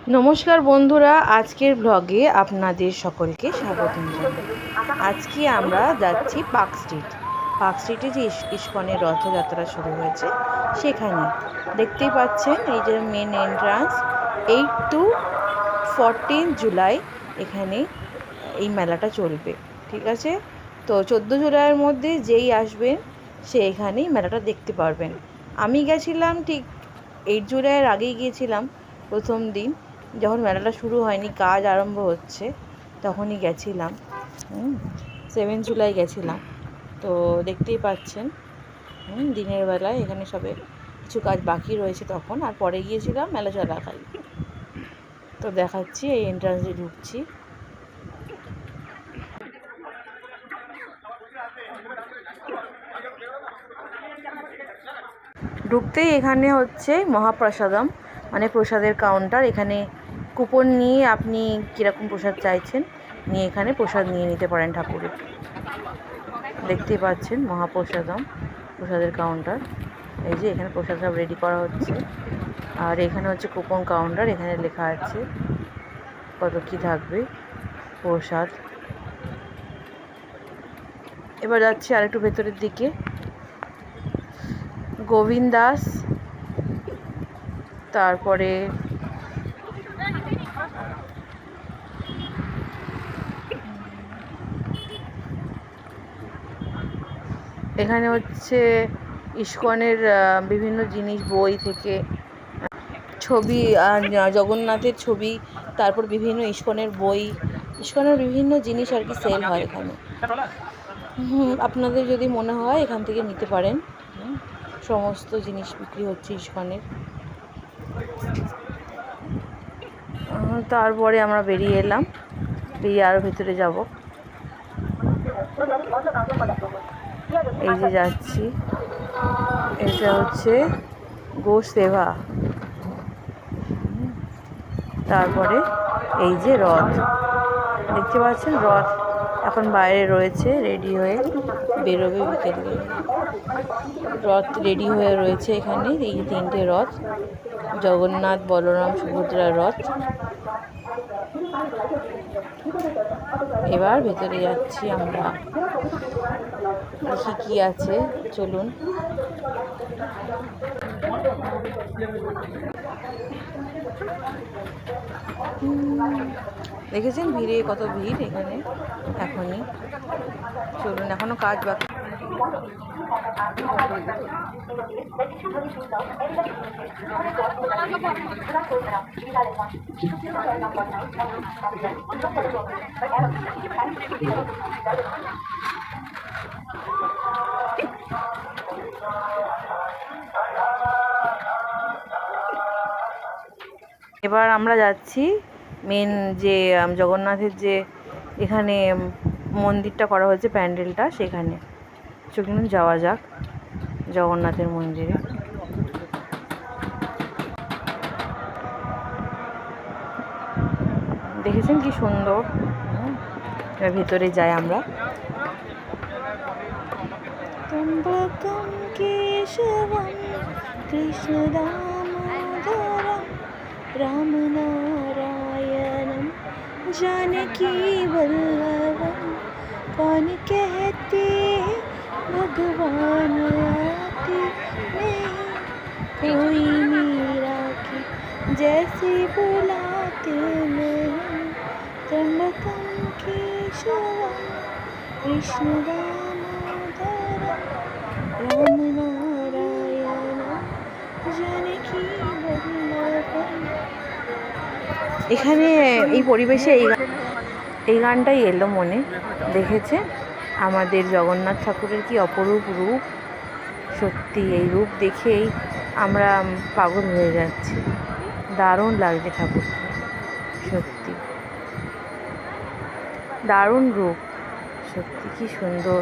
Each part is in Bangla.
নমস্কার বন্ধুরা, আজকের ব্লগে আপনাদের সকলকে স্বাগত জানাই। আজকে আমরা যাচ্ছি পার্ক স্ট্রিটে যে ইস্কনের রথযাত্রা শুরু হয়েছে সেখানে। দেখতেই পাচ্ছেন এই যে মেন এন্ট্রান্স। 8 to 14 জুলাই এখানে এই মেলাটা চলবে, ঠিক আছে? তো 14 জুলাইয়ের মধ্যে যেই আসবেন সে এখানেই মেলাটা দেখতে পারবেন। আমি গেছিলাম ঠিক 8 জুলাইয়ের আগেই গিয়েছিলাম, প্রথম দিন যখন মেলাটা শুরু হয়নি, কাজ আরম্ভ হচ্ছে তখনই গেছিলাম। 7 জুলাই গেছিলাম। তো দেখতেই পাচ্ছেন দিনের বেলায় এখানে সবে কিছু কাজ বাকি রয়েছে তখন, আর পরে গিয়েছিলাম মেলা চলাকালীন। তো দেখাচ্ছি, এই এন্ট্রান্সে ঢুকছি। ঢুকতেই এখানে হচ্ছে মহাপ্রসাদম, মানে প্রসাদের কাউন্টার। এখানে কুপন নিয়ে আপনি কীরকম প্রসাদ চাইছেন নিয়ে এখানে প্রসাদ নিয়ে নিতে পারেন ঠাকুরের। দেখতেই পাচ্ছেন মহাপ্রসাদম, প্রসাদের কাউন্টার। এই যে এখানে প্রসাদ সব রেডি করা হচ্ছে। আর এখানে হচ্ছে কুপন কাউন্টার, এখানে লেখা আছে কত কী থাকবে প্রসাদ। এবার যাচ্ছি আরেকটু ভেতরের দিকে। গোবিন্দাস, তারপরে এখানে হচ্ছে ইস্কনের বিভিন্ন জিনিস, বই থেকে ছবি, জগন্নাথের ছবি, তারপর বিভিন্ন ইস্কনের বই, ইস্কনের বিভিন্ন জিনিস আর কি সেল হয় এখানে। আপনাদের যদি মনে হয় এখান থেকে নিতে পারেন। সমস্ত জিনিস বিক্রি হচ্ছে ইস্কনের। তারপরে আমরা বেরিয়ে এলাম, বেরিয়ে আরও ভেতরে যাব। এই যে যাচ্ছি, এটা হচ্ছে গো সেবা। তারপরে এই যে রথ, দেখতে পাচ্ছেন রথ এখন বাইরে রয়েছে রেডি হয়ে, বেরোবে বিকেলে। রথ রেডি হয়ে রয়েছে এখানে, এই 3টে রথ, জগন্নাথ, বলরাম, সুভদ্রার রথ। এবার ভেতরে যাচ্ছি আমরা, দেখি কি আছে, চলুন। দেখেছেন ভিড়ে কত ভিড় এখানে এখনই। চলুন, এখনো কাজ বাকি। এবার আমরা যাচ্ছি মেন যে জগন্নাথের যে এখানে মন্দিরটা করা হয়েছে, প্যান্ডেলটা, সেখানে। চলুন যাওয়া যাক জগন্নাথের মন্দিরে। দেখেছেন কি সুন্দর। ভেতরে যাই আমরা। ত্রম্বকম কেশবম কৃষ্ণ দামোদরম রাম नारायणं जानकी वल्लभं कौन कहते भगवान आते नहीं, कोई मीरा की जैसे बुलाते नहीं। त्र्यंबकं केशवं कृष्ण दामोदरं राम नारायणं जानकी वल्लभं। এখানে এই পরিবেশে এই গানটাই এলো মনে। দেখেছে আমাদের জগন্নাথ ঠাকুরের কি অপরূপ রূপ। সত্যি এই রূপ দেখেই আমরা পাগল হয়ে যাচ্ছি। দারুণ লাগছে ঠাকুরকে, সত্যি দারুণ রূপ। সত্যি কি সুন্দর।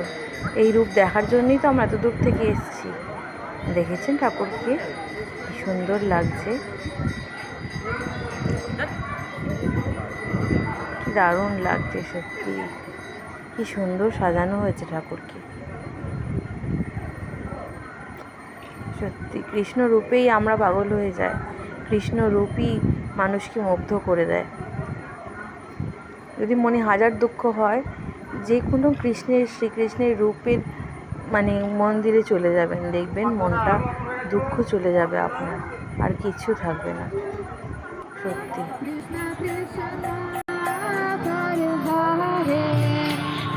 এই রূপ দেখার জন্যই তো আমরা এত দূর থেকে এসেছি। দেখেছেন ঠাকুরকে কি সুন্দর লাগছে, কি দারুণ লাগছে। সত্যি কি সুন্দর সাজানো হয়েছে ঠাকুরকে। সত্যি কৃষ্ণ রূপেই আমরা পাগল হয়ে যাই। কৃষ্ণ রূপই মানুষকে মুগ্ধ করে দেয়। যদি মনে হাজার দুঃখ হয়, যে কোনো শ্রীকৃষ্ণের রূপের মন্দিরে চলে যাবেন, দেখবেন মনটা দুঃখ চলে যাবে আপনার, আর কিছু থাকবে না। সত্যি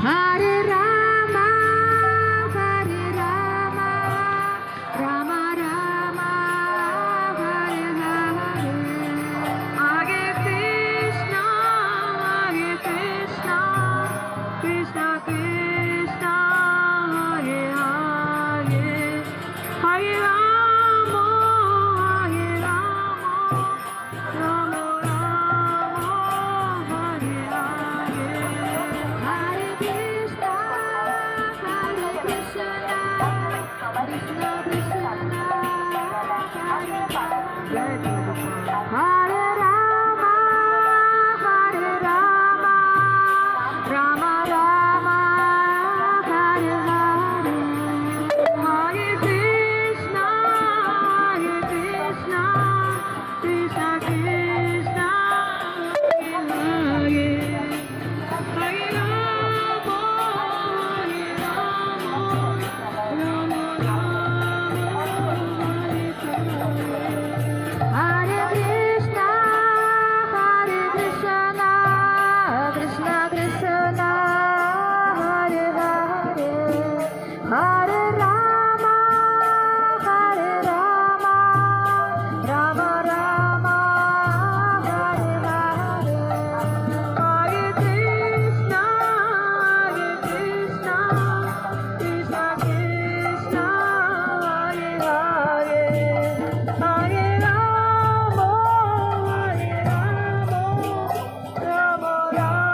Hare Rama, Hare Rama, Rama Rama, Hare Hare. Hare Krishna, Krishna Krishna, Hare Hare. Hare Rama, Rama Rama, Hare Hare. Hare Krishna, Krishna Krishna, Hare Rama, Rama Rama, Hare Hare.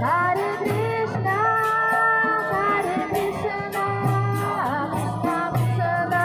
Hare Krishna,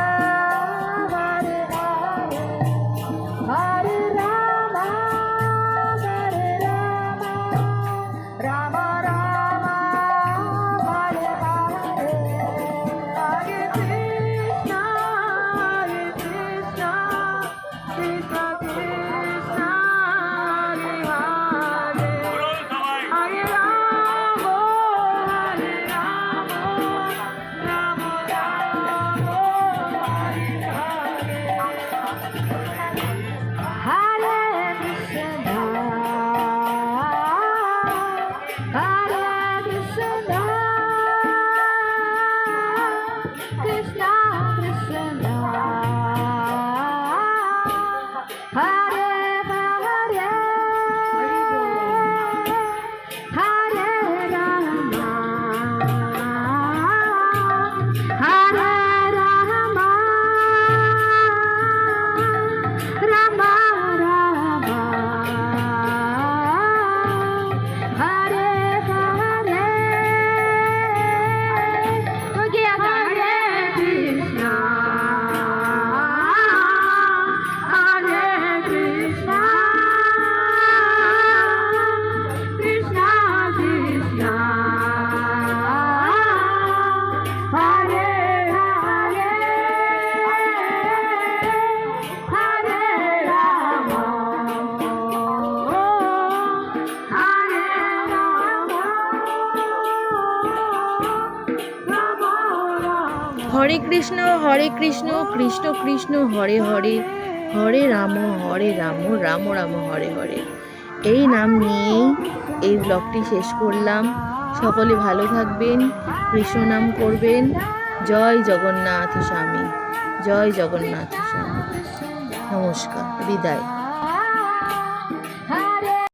Krishna Krishna, Hare হরে কৃষ্ণ কৃষ্ণ কৃষ্ণ হরে হরে, হরে রাম রাম রাম হরে হরে। এই নাম নিয়েই এই ব্লগটি শেষ করলাম। সকলে ভালো থাকবেন, কৃষ্ণ নাম করবেন। জয় জগন্নাথ স্বামী, জয় জগন্নাথ স্বামী। নমস্কার, বিদায়।